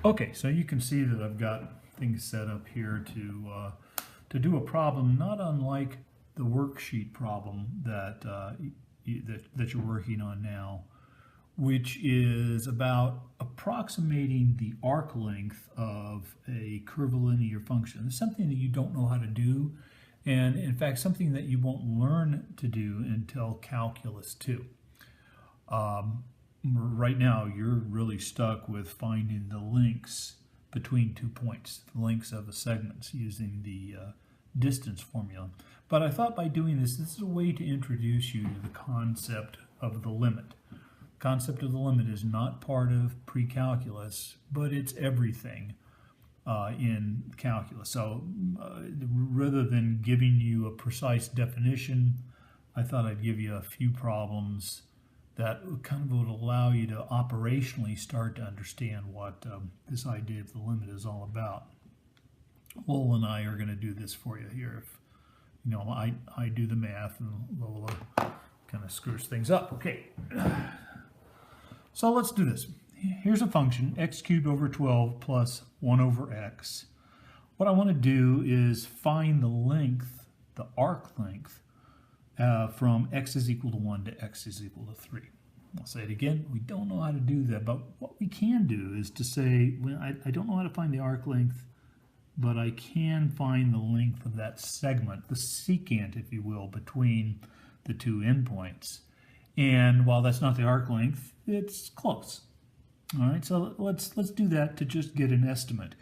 Okay, so you can see that I've got things set up here to do a problem not unlike the worksheet problem that that you're working on now, which is about approximating the arc length of a curvilinear function. It's something that you don't know how to do, and in fact, something that you won't learn to do until Calculus 2. Right now, you're really stuck with finding the links between 2 points, the lengths of the segments using the distance formula. But I thought by doing this is a way to introduce you to the concept of the limit. The concept of the limit is not part of pre-calculus, but it's everything in calculus. So rather than giving you a precise definition, I thought I'd give you a few problems that kind of would allow you to operationally start to understand what this idea of the limit is all about. Lowell and I are going to do this for you here. If you know, I do the math and Lowell kind of screws things up. Okay, so let's do this. Here's a function, x cubed over 12 plus 1 over x. What I want to do is find the length, the arc length, from x is equal to 1 to x is equal to 3. I'll say it again, we don't know how to do that, but what we can do is to say, well, I don't know how to find the arc length, but I can find the length of that segment, the secant, if you will, between the two endpoints. And while that's not the arc length, it's close. All right, so let's do that to just get an estimate.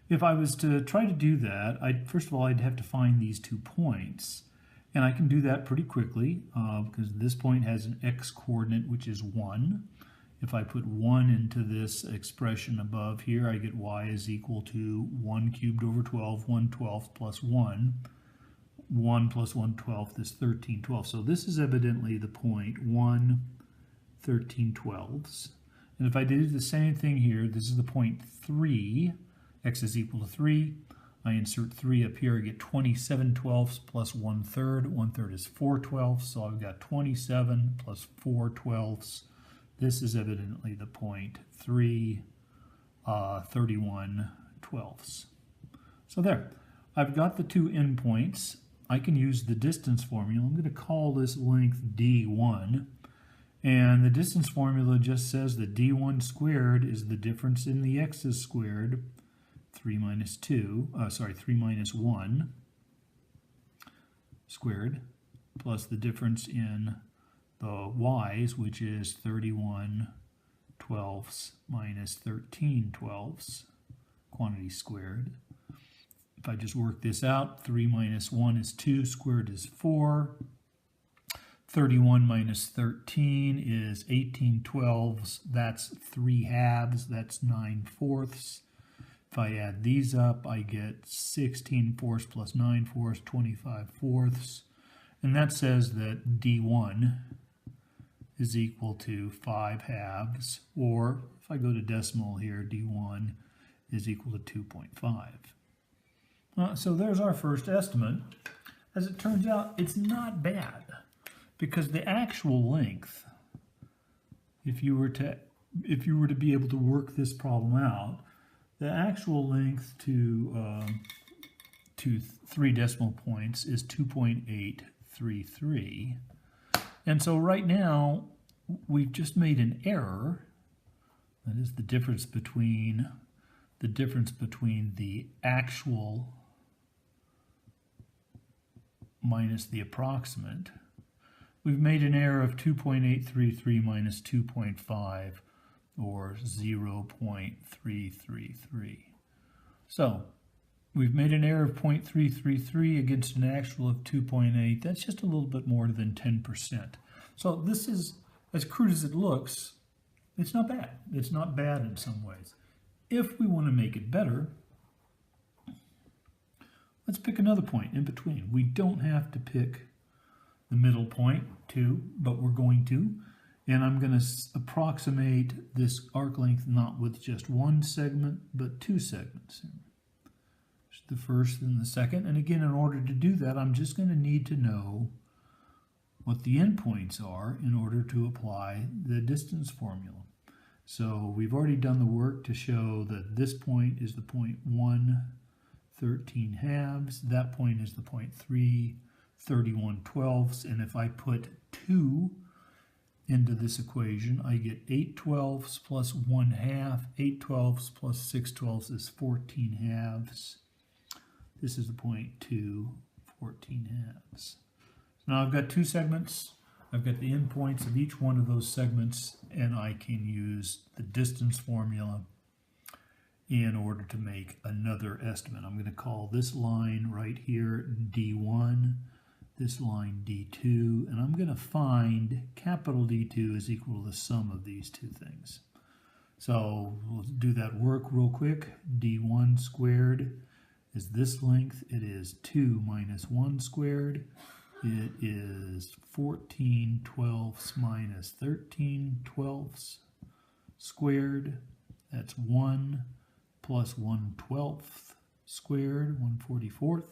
If I was to try to do that, first of all, I'd have to find these 2 points. And I can do that pretty quickly because this point has an x-coordinate, which is 1. If I put 1 into this expression above here, I get y is equal to 1 cubed over 12, 1/12 plus 1. 1 plus 1/12 is 13/12. So this is evidently the point 1 13/12. And if I did the same thing here, this is the point 3. X is equal to 3. I insert 3 up here, I get 27/12 plus 1/3. 1/3 is 4/12, so I've got 27 plus 4/12. This is evidently the point 3 31/12. So there, I've got the 2 endpoints. I can use the distance formula. I'm going to call this length d1. And the distance formula just says that d1 squared is the difference in the x's squared, 3 minus 1 squared, plus the difference in the y's, which is 31/12 minus 13/12, quantity squared. If I just work this out, 3 minus 1 is 2, squared is 4. 31 minus 13 is 18/12, that's 3/2, that's 9/4. If I add these up, I get 16/4 plus 9/4, 25/4. And that says that d1 is equal to 5/2, or if I go to decimal here, d1 is equal to 2.5. So there's our first estimate. As it turns out, it's not bad, because the actual length, if you were to be able to work this problem out, the actual length to 3 decimal points is 2.833. And so right now, we've just made an error. That is the difference between the actual minus the approximate. We've made an error of 2.833 minus 2.5, or 0.333. So we've made an error of 0.333 against an actual of 2.8. That's just a little bit more than 10%. So this is, as crude as it looks, it's not bad. It's not bad in some ways. If we want to make it better, let's pick another point in between. We don't have to pick the middle point, 2, but we're going to. And I'm going to approximate this arc length not with just 1 segment, but 2 segments. The first and the second. And again, in order to do that, I'm just going to need to know what the endpoints are in order to apply the distance formula. So we've already done the work to show that this point is the point 1/13 halves, that point is the point 3/31 twelfths, and if I put 2 into this equation, I get 8 twelfths plus 1/2. 8 twelfths plus 6 twelfths is 14 halves. This is the point 2, 14 halves. So now I've got two segments. I've got the endpoints of each one of those segments, and I can use the distance formula in order to make another estimate. I'm going to call this line right here D1, this line D2, and I'm going to find capital D2 is equal to the sum of these two things. So we'll do that work real quick. D1 squared is this length. It is 2 minus 1 squared. It is 14 twelfths minus 13 twelfths squared. That's 1 plus 1 12th squared, 1/44.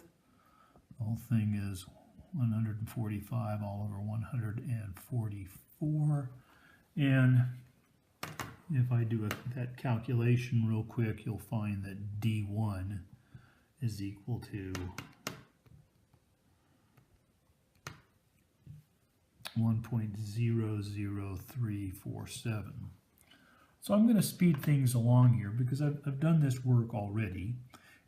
The whole thing is 145 all over 144. And if I do that calculation real quick, you'll find that D1 is equal to 1.00347. So I'm going to speed things along here because I've done this work already.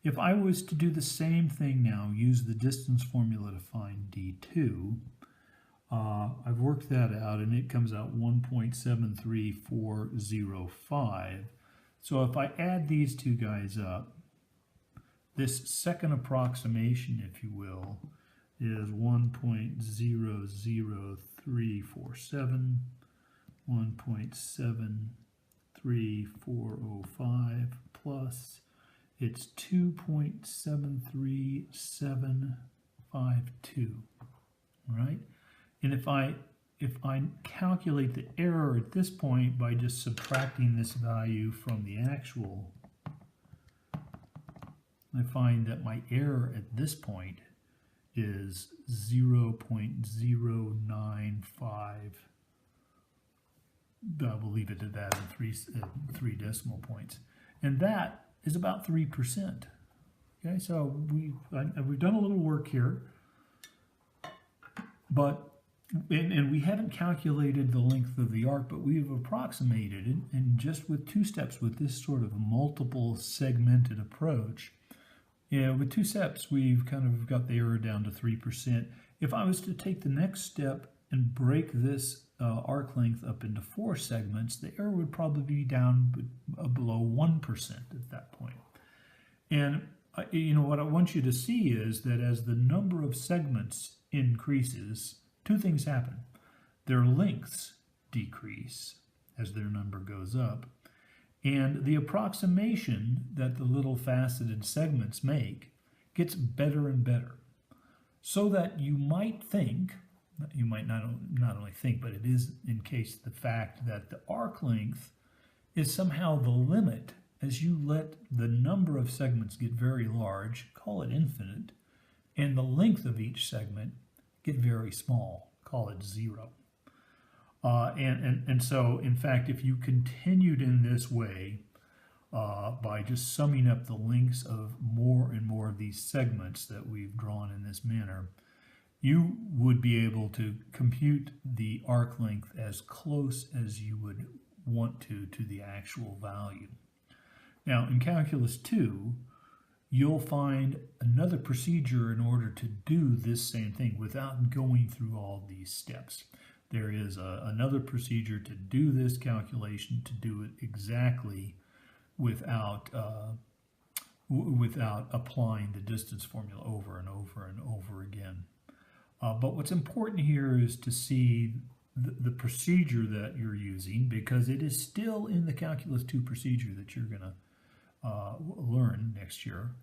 If I was to do the same thing now, use the distance formula to find D2, I've worked that out and it comes out 1.73405. So if I add these two guys up, this second approximation, if you will, is 1.00347, 1.73405 plus it's 2.73752, right? And if I calculate the error at this point by just subtracting this value from the actual, I find that my error at this point is 0.095. We'll leave it at that in three decimal points, and that is about 3%. Okay, so we've done a little work here, but and we haven't calculated the length of the arc, but we've approximated it, and just with two steps, with this sort of multiple segmented approach. Yeah, with two steps, we've kind of got the error down to 3%. If I was to take the next step and break this arc length up into 4 segments, the error would probably be down below 1% at that point. And you know what I want you to see is that as the number of segments increases, two things happen. Their lengths decrease as their number goes up, and the approximation that the little faceted segments make gets better and better. So that you might think, you might not only think, but it is in case the fact that the arc length is somehow the limit as you let the number of segments get very large, call it infinite, and the length of each segment get very small, call it 0. And so, in fact, if you continued in this way, by just summing up the lengths of more and more of these segments that we've drawn in this manner, you would be able to compute the arc length as close as you would want to the actual value. Now, in Calculus 2, you'll find another procedure in order to do this same thing without going through all these steps. There is another procedure to do this calculation, to do it exactly without applying the distance formula over and over and over again. But what's important here is to see the procedure that you're using, because it is still in the Calculus 2 procedure that you're going to learn next year.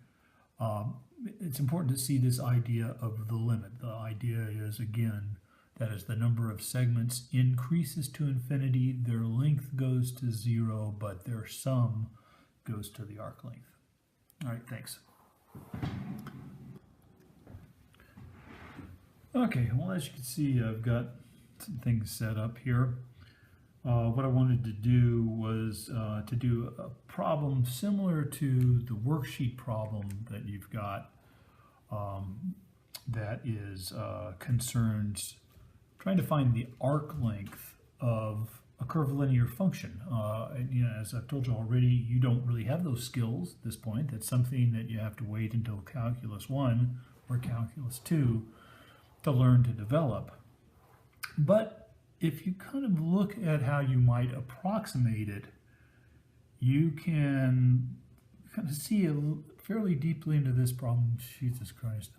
It's important to see this idea of the limit. The idea is, again, that as the number of segments increases to infinity, their length goes to 0, but their sum goes to the arc length. All right, thanks. Okay, well, as you can see, I've got some things set up here. what I wanted to do was to do a problem similar to the worksheet problem that you've got that is concerns trying to find the arc length of a curvilinear function. And, you know, as I've told you already, you don't really have those skills at this point. That's something that you have to wait until Calculus 1 or Calculus 2 to learn to develop. But if you kind of look at how you might approximate it, you can kind of see fairly deeply into this problem. Jesus Christ.